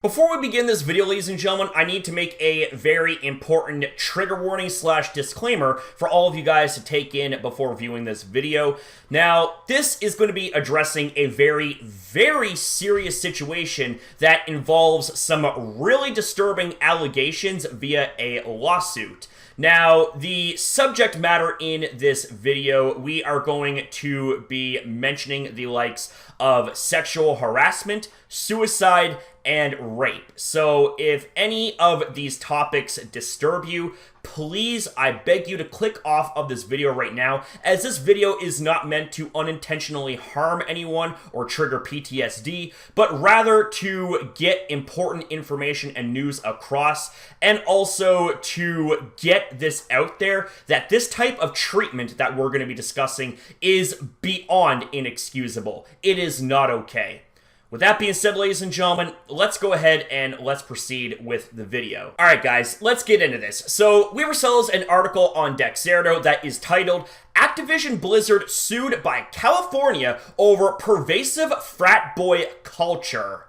Before we begin this video, ladies and gentlemen, I need to make a very important trigger warning / disclaimer for all of you guys to take in before viewing this video. Now, this is going to be addressing a very serious situation that involves some really disturbing allegations via a lawsuit. Now, the subject matter in this video, we are going to be mentioning the likes of sexual harassment, suicide, and rape. So if any of these topics disturb you, please, I beg you to click off of this video right now, as this video is not meant to unintentionally harm anyone or trigger PTSD, but rather to get important information and news across, and also to get this out there that this type of treatment that we're going to be discussing is beyond inexcusable. It is not okay. With that being said, ladies and gentlemen, let's go ahead and let's proceed with the video. Alright guys, let's get into this. So, we sells an article on Dexerto that is titled, Activision Blizzard Sued by California Over Pervasive Frat Boy Culture.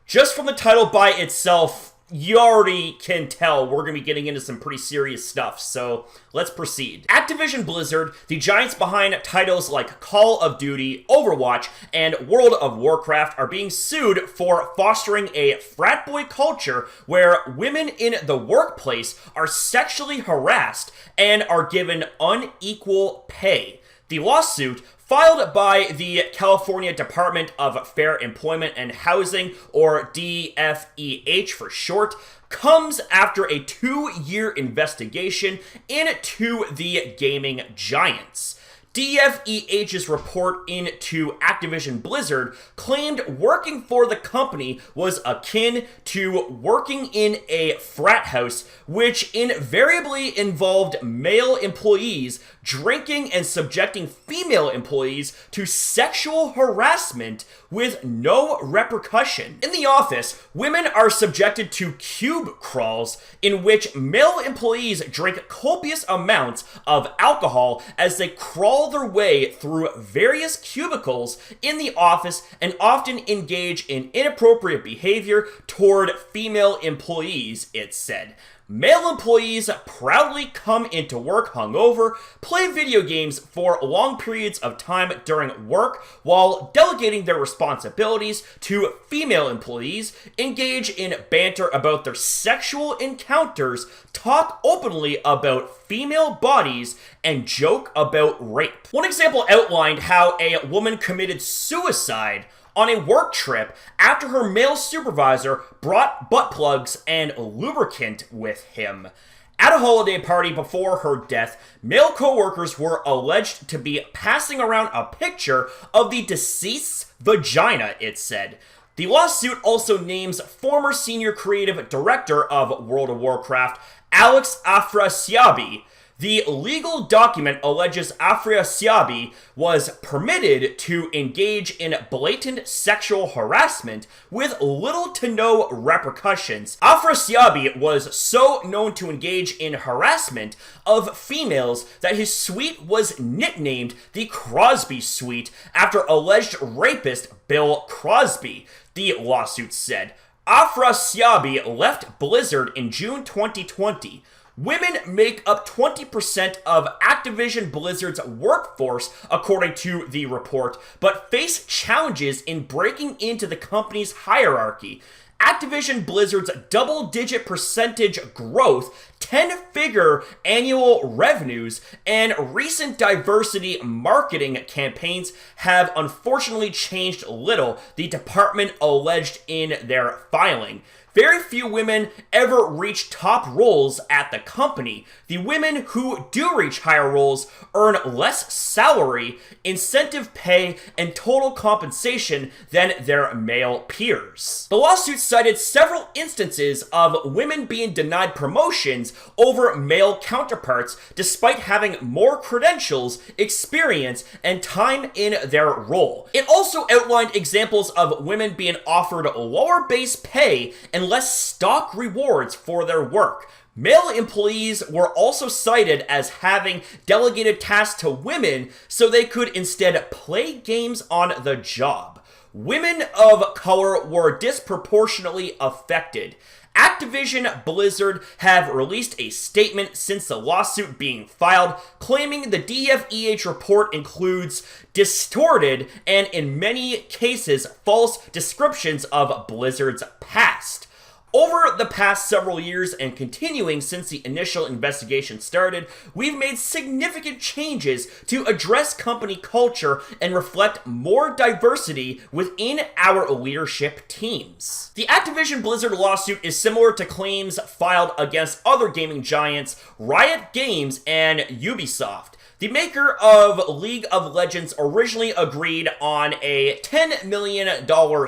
Just from the title by itself, you already can tell we're going to be getting into some pretty serious stuff, so let's proceed. Activision Blizzard, the giants behind titles like Call of Duty, Overwatch, and World of Warcraft, are being sued for fostering a frat boy culture where women in the workplace are sexually harassed and are given unequal pay. The lawsuit, filed by the California Department of Fair Employment and Housing, or DFEH for short, comes after a 2-year investigation into the gaming giants. DFEH's report into Activision Blizzard claimed working for the company was akin to working in a frat house, which invariably involved male employees drinking and subjecting female employees to sexual harassment with no repercussion. In the office, women are subjected to cube crawls in which male employees drink copious amounts of alcohol as they crawl their way through various cubicles in the office and often engage in inappropriate behavior toward female employees, it said. Male employees proudly come into work hungover, play video games for long periods of time during work while delegating their responsibilities to female employees, engage in banter about their sexual encounters, talk openly about female bodies, and joke about rape. One example outlined how a woman committed suicide on a work trip after her male supervisor brought butt plugs and lubricant with him. At a holiday party before her death, male coworkers were alleged to be passing around a picture of the deceased's vagina, it said. The lawsuit also names former senior creative director of World of Warcraft, Alex Afrasiabi. The legal document alleges Afrasiabi was permitted to engage in blatant sexual harassment with little to no repercussions. Afrasiabi was so known to engage in harassment of females that his suite was nicknamed the Crosby Suite after alleged rapist Bill Crosby, the lawsuit said. Afrasiabi left Blizzard in June 2020. Women make up 20% of Activision Blizzard's workforce, according to the report, but face challenges in breaking into the company's hierarchy. Activision Blizzard's double-digit percentage growth, 10-figure annual revenues, and recent diversity marketing campaigns have unfortunately changed little, the department alleged in their filing. Very few women ever reach top roles at the company. The women who do reach higher roles earn less salary, incentive pay, and total compensation than their male peers. The lawsuit cited several instances of women being denied promotions over male counterparts despite having more credentials, experience, and time in their role. It also outlined examples of women being offered lower base pay and less stock rewards for their work. Male employees were also cited as having delegated tasks to women so they could instead play games on the job. women of color were disproportionately affected. Activision Blizzard have released a statement since the lawsuit being filed, claiming the DFEH report includes distorted and, in many cases, false descriptions of Blizzard's past. Over the past several years and continuing since the initial investigation started, we've made significant changes to address company culture and reflect more diversity within our leadership teams. The Activision Blizzard lawsuit is similar to claims filed against other gaming giants, Riot Games and Ubisoft. The maker of League of Legends originally agreed on a $10 million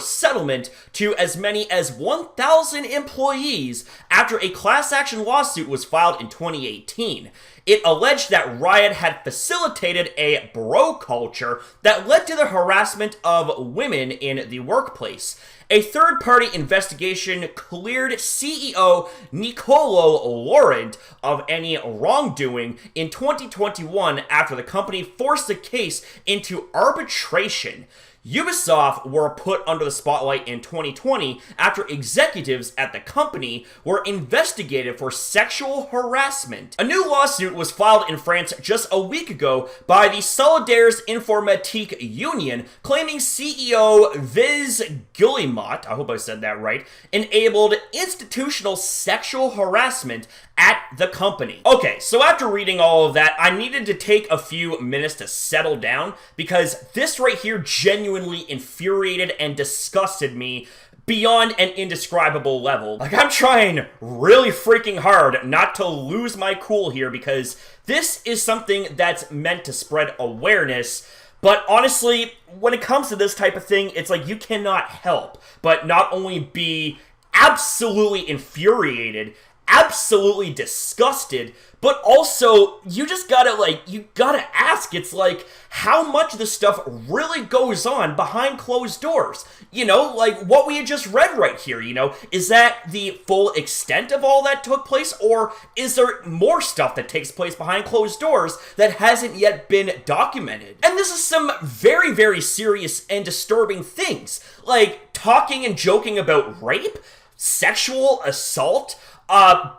settlement to as many as 1,000 employees after a class action lawsuit was filed in 2018. It alleged that Riot had facilitated a bro culture that led to the harassment of women in the workplace. A third-party investigation cleared CEO Nicolo Laurent of any wrongdoing in 2021 after the company forced the case into arbitration. Ubisoft were put under the spotlight in 2020 after executives at the company were investigated for sexual harassment. A new lawsuit was filed in France just a week ago by the Solidaires Informatique Union, claiming CEO Viz Guillemot, I hope I said that right, enabled institutional sexual harassment at the company. Okay, so after reading all of that, I needed to take a few minutes to settle down because this right here genuinely infuriated and disgusted me beyond an indescribable level. Like, I'm trying really freaking hard not to lose my cool here because this is something that's meant to spread awareness. But honestly, when it comes to this type of thing, it's like you cannot help but not only be absolutely infuriated, absolutely disgusted, but also you just gotta you gotta ask, it's like, how much of this stuff really goes on behind closed doors? You know, like what we had just read right here, you know, is that the full extent of all that took place, or is there more stuff that takes place behind closed doors that hasn't yet been documented? And this is some very, very serious and disturbing things, like talking and joking about rape, sexual assault,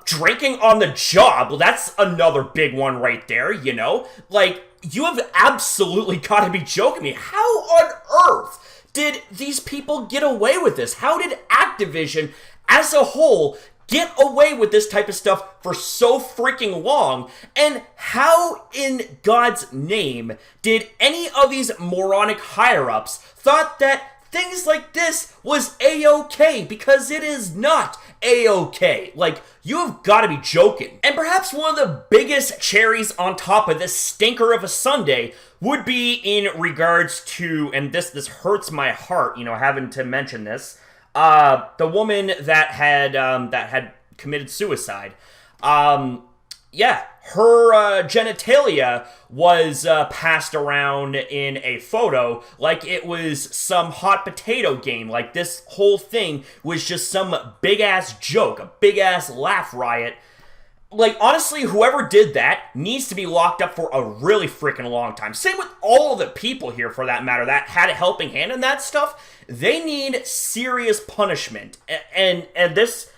drinking on the job. Well, that's another big one right there, you know? Like, you have absolutely got to be joking me. How on earth did these people get away with this? How did Activision, as a whole, get away with this type of stuff for so freaking long? And how in God's name did any of these moronic higher-ups thought that things like this was A-okay? Because it is not A-okay. Like, you have got to be joking. And perhaps one of the biggest cherries on top of this stinker of a Sunday would be in regards to, and this hurts my heart, you know, having to mention this, the woman that had committed suicide. Yeah, her genitalia was passed around in a photo like it was some hot potato game. Like, this whole thing was just some big-ass joke, a big-ass laugh riot. Like, honestly, whoever did that needs to be locked up for a really freaking long time. Same with all the people here, for that matter, that had a helping hand in that stuff. They need serious punishment. And this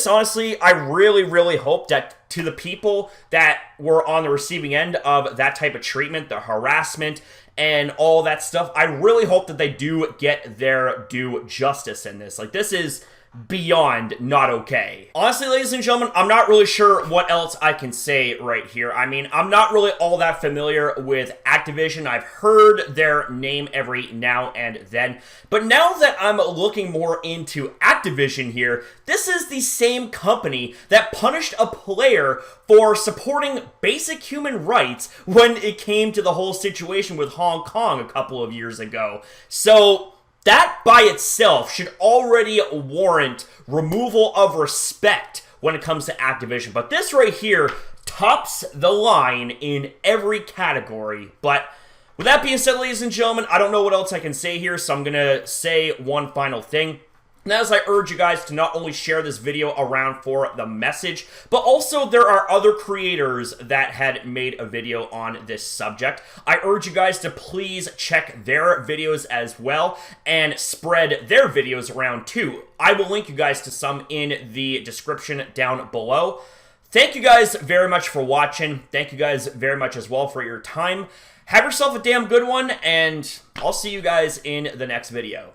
honestly, I really, really hope that to the people that were on the receiving end of that type of treatment, the harassment and all that stuff, I really hope that they do get their due justice in this. Like, this is beyond not okay. Honestly, ladies and gentlemen, I'm not really sure what else I can say right here. I mean, I'm not really all that familiar with Activision. I've heard their name every now and then. But now that I'm looking more into Activision here, this is the same company that punished a player for supporting basic human rights when it came to the whole situation with Hong Kong a couple of years ago. So that by itself should already warrant removal of respect when it comes to Activision. But this right here tops the line in every category. But with that being said, ladies and gentlemen, I don't know what else I can say here, so I'm going to say one final thing. And as I urge you guys to not only share this video around for the message, but also there are other creators that had made a video on this subject. I urge you guys to please check their videos as well and spread their videos around too. I will link you guys to some in the description down below. Thank you guys very much for watching. Thank you guys very much as well for your time. Have yourself a damn good one, and I'll see you guys in the next video.